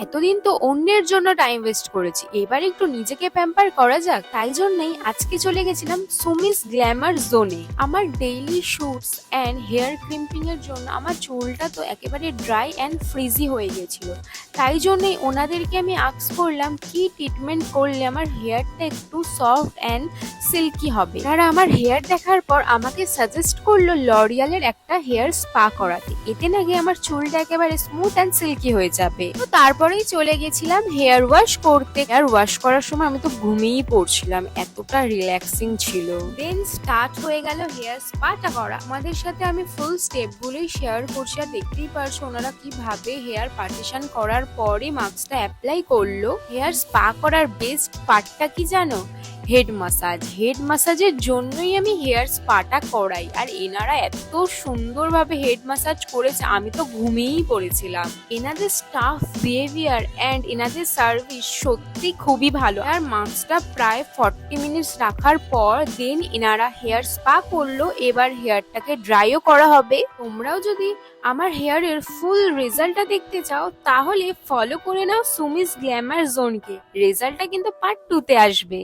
এতদিন তো অন্যের জন্য টাইম ওয়েস্ট করেছি, এবার একটু নিজেকে প্যাম্পার করা যাক। তাই জন্যই আজকে চলে গেছিলাম সুমিস গ্ল্যামার জোনে। আমার daily shoots and hair crimping এর জন্য আমার চুলটা তো একেবারে ড্রাই অ্যান্ড ফ্রিজি হয়ে গেছিল। তাই জন্যই ওনাদেরকে আমি আস্ক করলাম কি ট্রিটমেন্ট করলে আমার হেয়ারটা একটু সফট অ্যান্ড সিল্কি হবে। তারা আমার হেয়ার দেখার পর আমাকে সাজেস্ট করলো লরিয়ালের একটা হেয়ার স্পা করাতে। এতে নাকি আমার চুলটা একেবারে স্মুথ অ্যান্ড সিল্কি হয়ে যাবে। তো তারপরেই চলে গেছিলাম হেয়ার ওয়াশ করতে। হেয়ার ওয়াশ করার সময় আমি তো ঘুমিয়েই পড়ছিলাম, এতটা রিল্যাক্সিং ছিল। দেন স্টার্ট হয়ে গেল হেয়ার স্পাটা করা। আমাদের সাথে আমি ফুল স্টেপ গুলোই শেয়ার করছি, আর দেখতেই পারছো ওনারা কিভাবে হেয়ার পার্টিশন করার পরে মাস্কটা অ্যাপ্লাই করলো। হেয়ার স্পা করার বেস্ট পার্টটা কি জানো? Head massage. হেড মাসাজের জন্যই আমি হেয়ার স্পাটা করাই, আর এনারা এত সুন্দরভাবে হেড মাসাজ করেছে আমি তো ঘুমিয়েই পড়েছিলাম। এনাদের স্টাফ বিহেভিয়ার অ্যান্ড এনাদের সার্ভিস সত্যি খুবই ভালো। আর মাস্কটা প্রায় 40 মিনিটস রাখার পর দেন এনারা হেয়ার স্পা করলো। এবার হেয়ারটাকে ড্রাইও করা হবে। তোমরাও যদি আমার হেয়ারের ফুল রেজাল্টটা দেখতে চাও তাহলে ফলো করে নাও সুমিস গ্ল্যামার জোনকে। রেজাল্টটা কিন্তু পার্ট 2 তে আসবে।